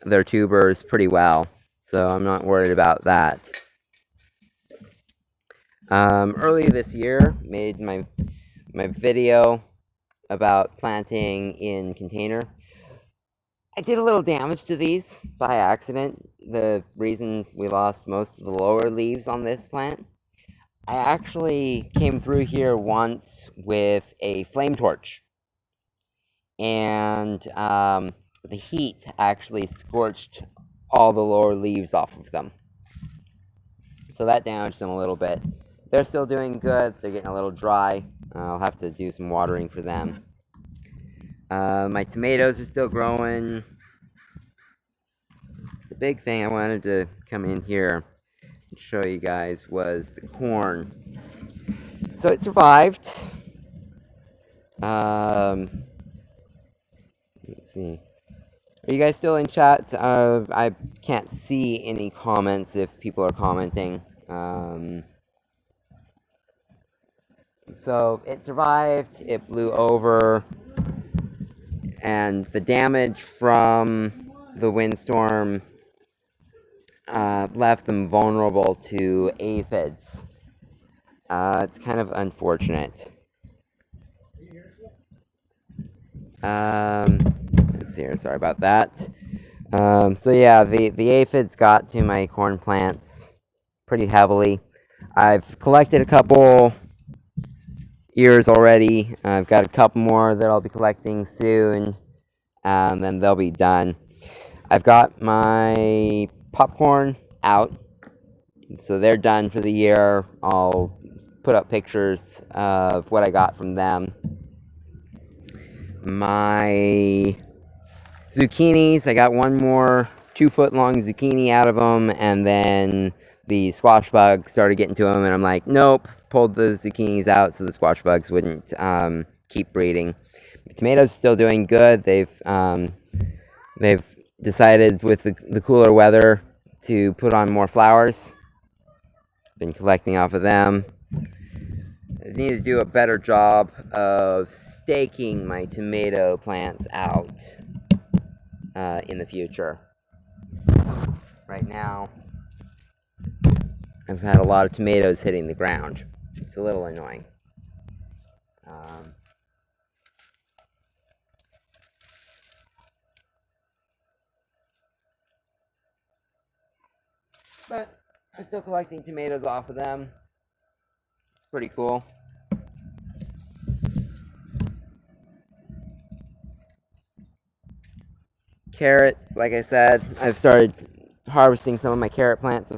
A: their tubers pretty well, so I'm not worried about that. Early this year, made my video about planting in container. I did a little damage to these by accident. The reason we lost most of the lower leaves on this plant. I actually came through here once with a flame torch, and the heat actually scorched all the lower leaves off of them. So that damaged them a little bit. They're still doing good. They're getting a little dry. I'll have to do some watering for them. My tomatoes are still growing. The big thing I wanted to come in here and show you guys was the corn. So it survived. Let's see. Are you guys still in chat? I can't see any comments if people are commenting. So it survived. It blew over. And the damage from the windstorm left them vulnerable to aphids. It's kind of unfortunate. Let's see here, sorry about that. So yeah, the aphids got to my corn plants pretty heavily. I've collected a couple ears already. I've got a couple more that I'll be collecting soon, and then they'll be done. I've got my popcorn out, so they're done for the year. I'll put up pictures of what I got from them. My zucchinis, I got one more 2-foot-long zucchini out of them, and then the squash bugs started getting to them, and I'm like, nope, pulled the zucchinis out so the squash bugs wouldn't keep breeding. The tomatoes still doing good. They've decided with the cooler weather to put on more flowers. Been collecting off of them. I need to do a better job of staking my tomato plants out in the future. Right now, I've had a lot of tomatoes hitting the ground. It's a little annoying. But I'm still collecting tomatoes off of them. It's pretty cool. Carrots, like I said, I've started harvesting some of my carrot plants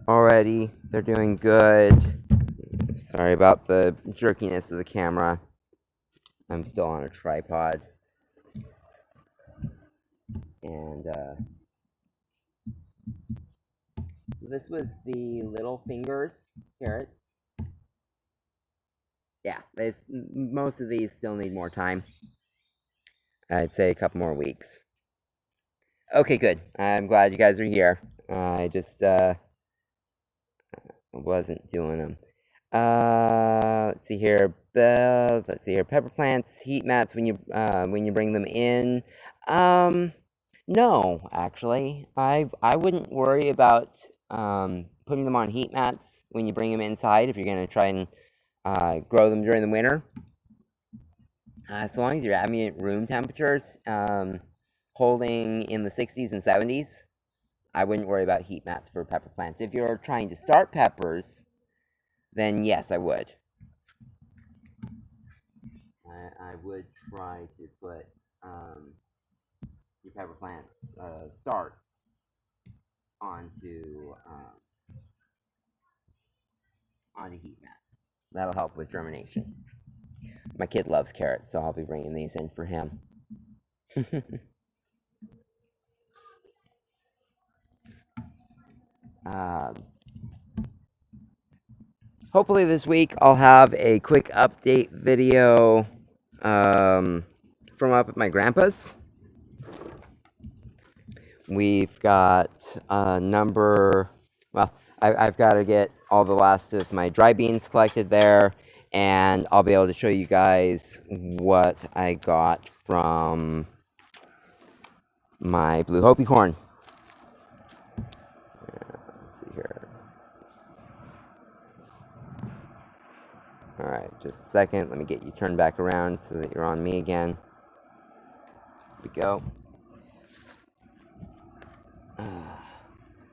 A: already. They're doing good. Sorry about the jerkiness of the camera. I'm still on a tripod. And so this was the little fingers carrots. Yeah, most of these still need more time. I'd say a couple more weeks. Okay, good. I'm glad you guys are here. I just wasn't doing them. Let's see here. Let's see here. Pepper plants, heat mats when you bring them in. No, actually, I wouldn't worry about putting them on heat mats when you bring them inside if you're gonna try and grow them during the winter. So long as your ambient room temperatures holding in the 60s and 70s, I wouldn't worry about heat mats for pepper plants. If you're trying to start peppers, then yes, I would. I would try to put your pepper plants starts onto heat mats. That'll help with germination. My kid loves carrots, so I'll be bringing these in for him. Hopefully this week I'll have a quick update video from up at my grandpa's. We've got a number, well, I've got to get all the last of my dry beans collected there, and I'll be able to show you guys what I got from my blue Hopi corn. Let's see here. Alright, just a second. Let me get you turned back around so that you're on me again. Here we go.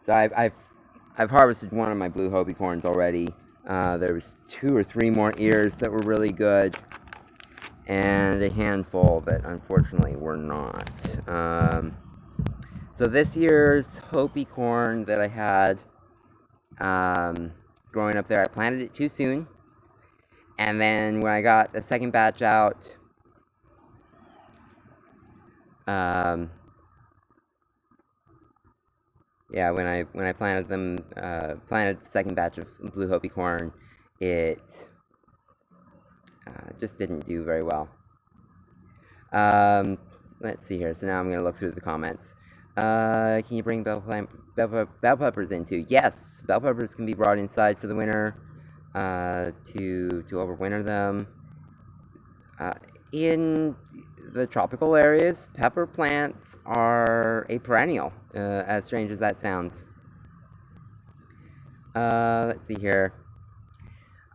A: So I've harvested one of my blue Hopi corns already. There was 2 or 3 more ears that were really good, and a handful that unfortunately were not. So this year's Hopi corn that I had growing up there, I planted it too soon, and then when I got the second batch out, yeah, when I planted them, planted the second batch of blue Hopi corn, it just didn't do very well. Let's see here. So now I'm going to look through the comments. Can you bring bell peppers in too? Yes, bell peppers can be brought inside for the winter to overwinter them. In the tropical areas, pepper plants are a perennial, as strange as that sounds. Let's see here.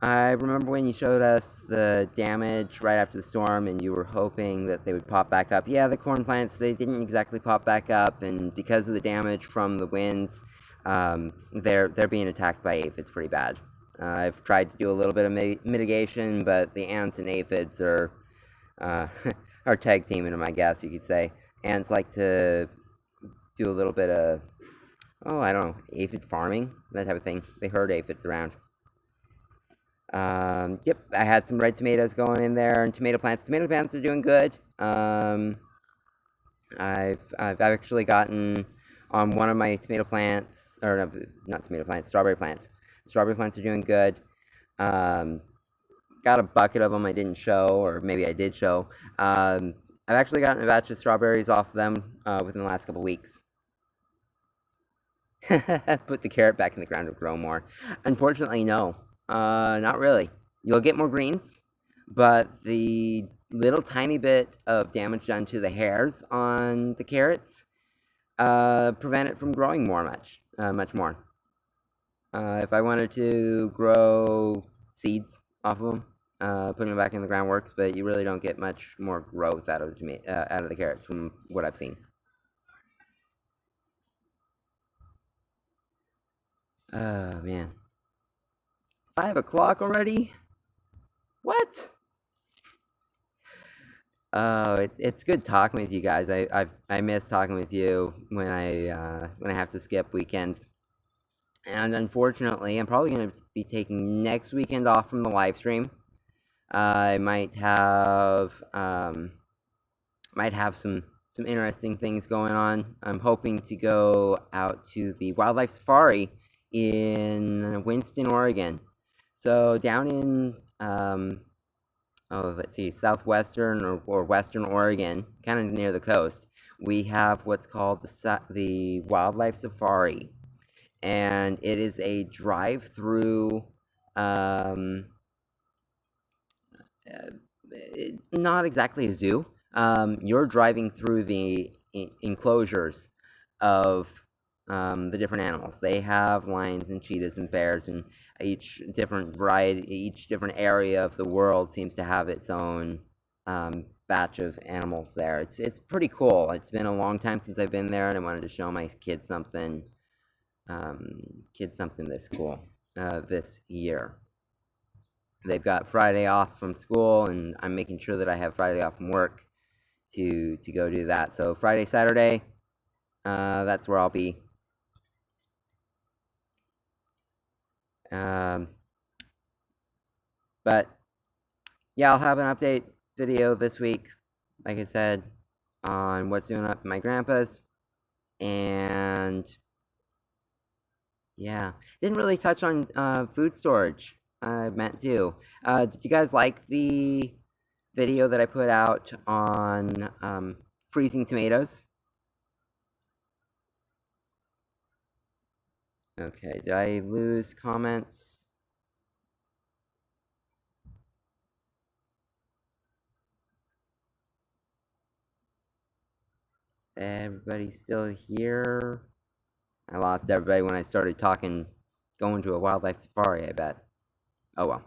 A: I remember when you showed us the damage right after the storm, and you were hoping that they would pop back up. Yeah, the corn plants, they didn't exactly pop back up, and because of the damage from the winds, they're being attacked by aphids pretty bad. I've tried to do a little bit of mitigation, but the ants and aphids are tag teaming them, I guess you could say. Ants like to do a little bit of, oh, I don't know, aphid farming, that type of thing. They herd aphids around. Yep, I had some red tomatoes going in there, and tomato plants. Tomato plants are doing good. I've actually gotten on one of my tomato plants, or no, not tomato plants, strawberry plants. Strawberry plants are doing good. Um, got a bucket of them I didn't show, or maybe I did show. I've actually gotten a batch of strawberries off them within the last couple weeks. Put the carrot back in the ground to grow more. Unfortunately, no. Not really. You'll get more greens, but the little tiny bit of damage done to the hairs on the carrots prevent it from growing much more. If I wanted to grow seeds off of them, putting them back in the ground works, but you really don't get much more growth out of the carrots from what I've seen. Oh man, 5 o'clock already? What? Oh, it's good talking with you guys. I miss talking with you when I have to skip weekends. And unfortunately, I'm probably going to be taking next weekend off from the live stream. I might have some interesting things going on. I'm hoping to go out to the wildlife safari in Winston, Oregon. So down in let's see, southwestern or western Oregon, kind of near the coast, we have what's called the wildlife safari, and it is a drive-through. Um, Not exactly a zoo. You're driving through the enclosures of the different animals. They have lions and cheetahs and bears, and each different area of the world seems to have its own batch of animals there. It's pretty cool. It's been a long time since I've been there, and I wanted to show my kids something this cool this year. They've got Friday off from school, and I'm making sure that I have Friday off from work to go do that. So Friday, Saturday, that's where I'll be. But yeah, I'll have an update video this week, like I said, on what's doing up in my grandpa's. And yeah, didn't really touch on food storage. I meant to. Did you guys like the video that I put out on freezing tomatoes? Okay, did I lose comments? Everybody still here? I lost everybody when I started talking, going to a wildlife safari, I bet. Oh well.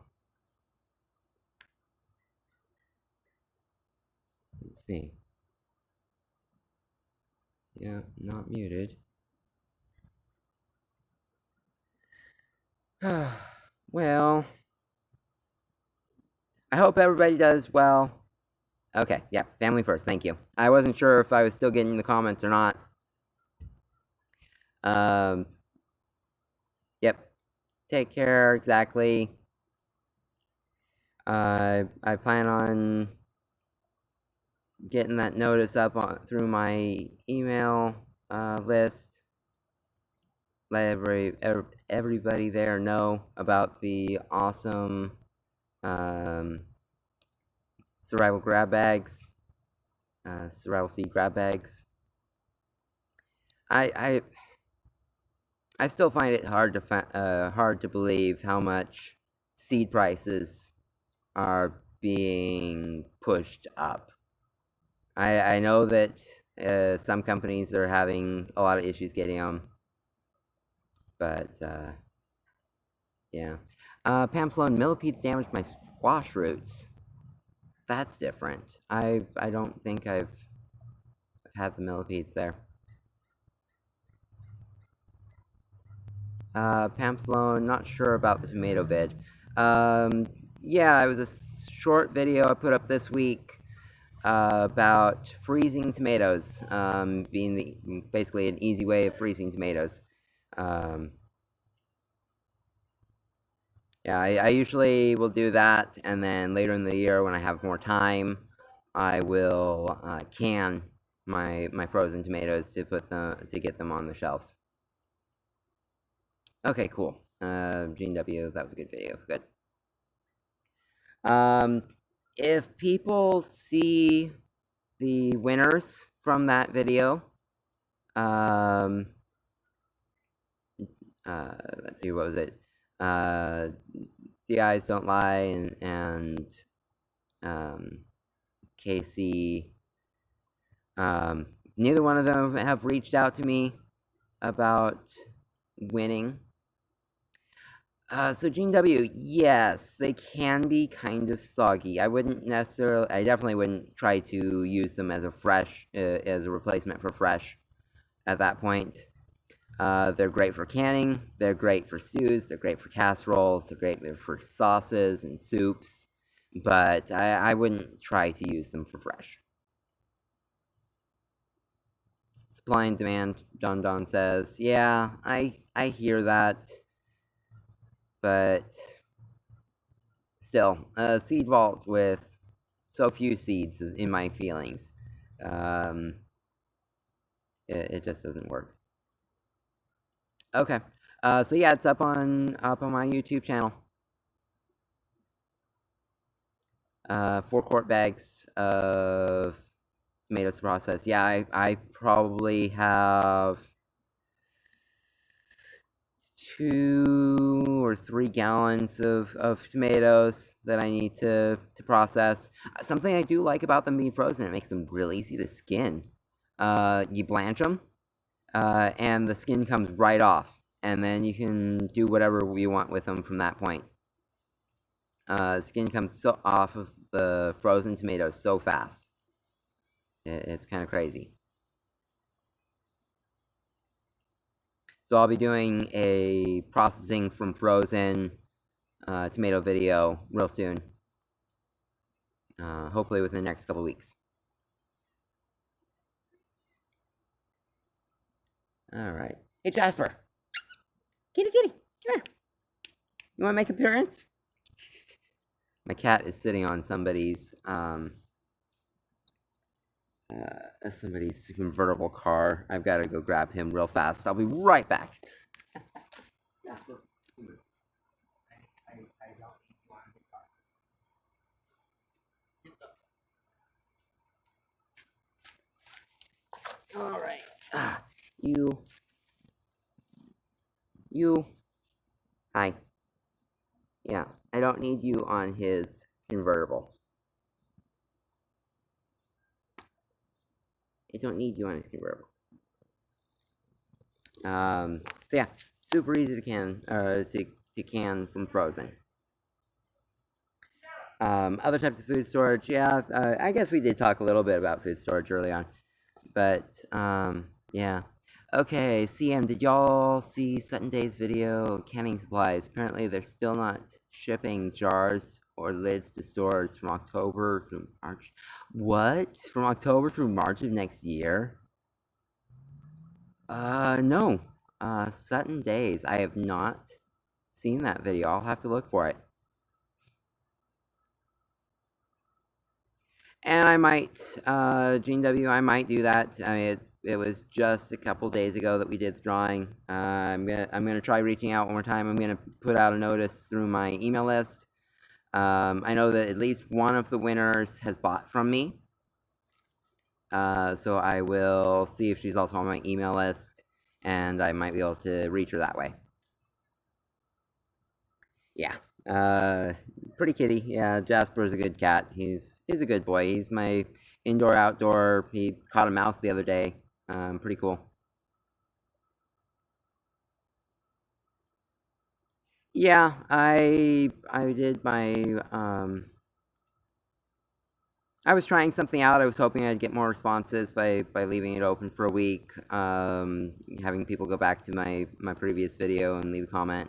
A: Let's see. Yeah, not muted. Well, I hope everybody does well. Okay, yeah, family first, thank you. I wasn't sure if I was still getting the comments or not. Yep, take care, exactly. I plan on getting that notice up through my email list. Let everybody there know about the awesome survival grab bags, survival seed grab bags. I still find it hard to believe how much seed prices are being pushed up. I know that some companies are having a lot of issues getting them, but yeah. Pam Sloan, millipedes damaged my squash roots. That's different. I don't think I've had the millipedes there. Pam Sloan, not sure about the tomato vid. Yeah, it was a short video I put up this week about freezing tomatoes, being basically an easy way of freezing tomatoes. Yeah, I usually will do that, and then later in the year when I have more time, I will can my frozen tomatoes to get them on the shelves. Okay, cool. Gene W, that was a good video. Good. If people see the winners from that video, let's see, what was it? The Eyes Don't Lie and Casey. Neither one of them have reached out to me about winning. So Gene W, yes, they can be kind of soggy. I definitely wouldn't try to use them as as a replacement for fresh at that point. They're great for canning, they're great for stews, they're great for casseroles, they're great for sauces and soups, but I wouldn't try to use them for fresh. Supply and demand, Don says. Yeah, I hear that, but still, a seed vault with so few seeds is in my feelings. It just doesn't work. Okay, so yeah, it's up on my YouTube channel. 4-quart bags of tomatoes to process. Yeah, I probably have 2 or 3 gallons of tomatoes that I need to process. Something I do like about them being frozen, it makes them really easy to skin. You blanch them, and the skin comes right off, and then you can do whatever you want with them from that point. Skin comes off of the frozen tomatoes so fast. It's kind of crazy. So I'll be doing a processing from frozen tomato video real soon. Hopefully within the next couple weeks. Alright. Hey, Jasper! Kitty, come here! You want to make an appearance? My cat is sitting on somebody's convertible car. I've got to go grab him real fast. I'll be right back. Jasper, come here. I don't need you on his car. Alright. You. Hi. Yeah, I don't need you on his convertible. I don't need you on his convertible. So yeah, super easy to can from frozen. Other types of food storage, yeah, I guess we did talk a little bit about food storage early on, but, yeah. Okay, CM, did y'all see Sutton Day's video, canning supplies? Apparently they're still not shipping jars or lids to stores from October through March. What? From October through March of next year? No. Sutton Days. I have not seen that video. I'll have to look for it. And I might, Gene W, I might do that. I mean, it was just a couple days ago that we did the drawing. I'm gonna try reaching out one more time. I'm gonna put out a notice through my email list. I know that at least one of the winners has bought from me. So I will see if she's also on my email list, and I might be able to reach her that way. Yeah. Pretty kitty. Yeah, Jasper's a good cat. He's a good boy. He's my indoor outdoor. He caught a mouse the other day. Pretty cool. Yeah, I did my I was trying something out. I was hoping I'd get more responses by leaving it open for a week, having people go back to my previous video and leave a comment.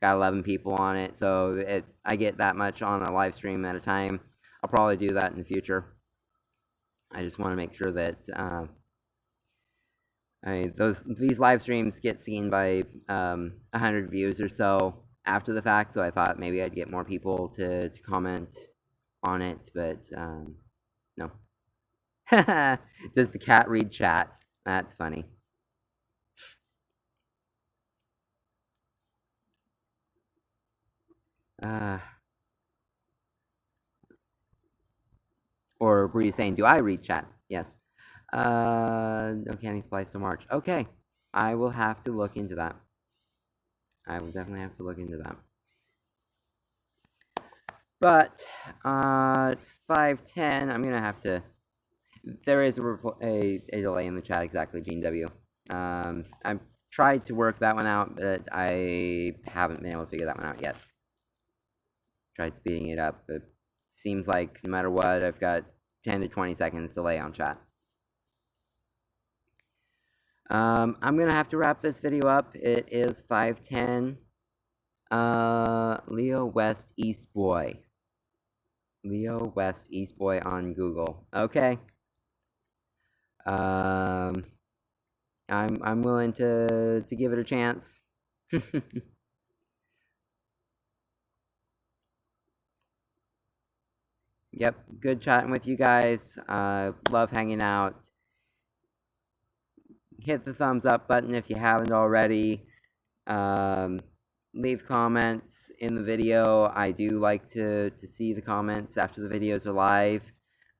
A: Got 11 people on it, so I get that much on a live stream at a time. I'll probably do that in the future. I just want to make sure that these live streams get seen by 100 views or so after the fact. So I thought maybe I'd get more people to comment on it, but no. Does the cat read chat? That's funny. Or were you saying, do I read chat? Yes. No canning supplies till March. Okay. I will have to look into that. I will definitely have to look into that. But, it's 5:10. I'm gonna have to... There is a delay in the chat, exactly, Gene W. I've tried to work that one out, but I haven't been able to figure that one out yet. Tried speeding it up, but it seems like no matter what, I've got 10 to 20 seconds delay on chat. I'm gonna have to wrap this video up. It is 5:10. Leo West East Boy. Leo West East Boy on Google. Okay. I'm willing to give it a chance. Yep, good chatting with you guys. Love hanging out. Hit the thumbs up button if you haven't already. Leave comments in the video. I do like to see the comments after the videos are live.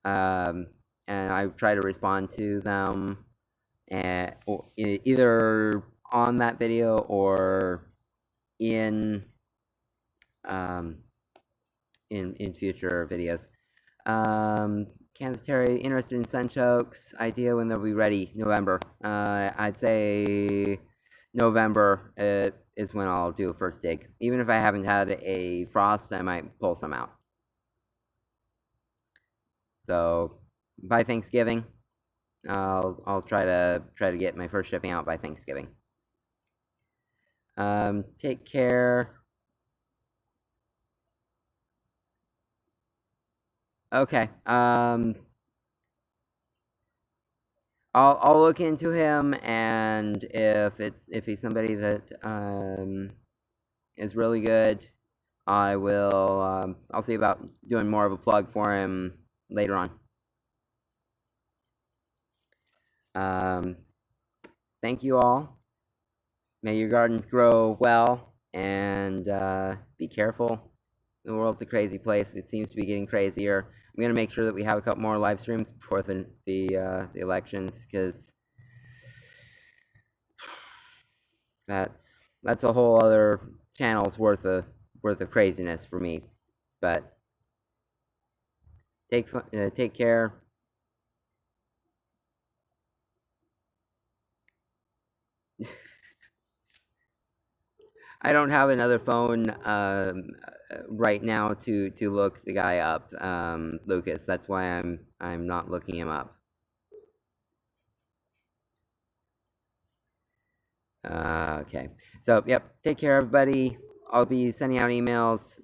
A: And I try to respond to them either on that video or in future videos. Kansas Terry, interested in sunchokes. Idea when they'll be ready. November. I'd say November is when I'll do a first dig. Even if I haven't had a frost, I might pull some out. So by Thanksgiving, I'll try to get my first shipping out by Thanksgiving. Take care. Okay. I'll look into him, and if he's somebody that is really good, I will I'll see about doing more of a plug for him later on. Thank you all. May your gardens grow well, and be careful. The world's a crazy place. It seems to be getting crazier. I'm gonna make sure that we have a couple more live streams before the elections, because that's a whole other channel's worth of craziness for me. But take care. I don't have another phone right now to look the guy up, Lucas. That's why I'm not looking him up. Okay. So yep. Take care, everybody. I'll be sending out emails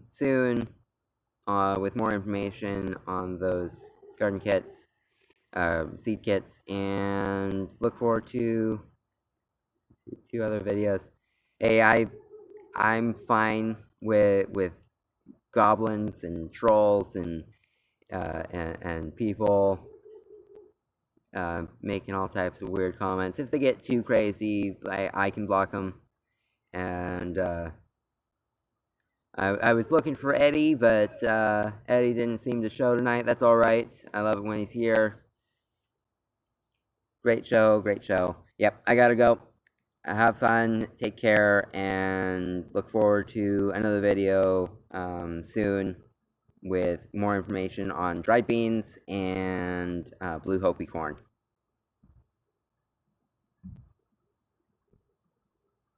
A: soon with more information on those garden kits, seed kits, and look forward to 2 other videos. Hey, I'm fine with goblins and trolls and people making all types of weird comments. If they get too crazy, I can block them. And I was looking for Eddie, but Eddie didn't seem to show tonight. That's all right. I love it when he's here. Great show, great show. Yep, I gotta go. Have fun, take care, and look forward to another video soon with more information on dried beans and blue Hopi corn.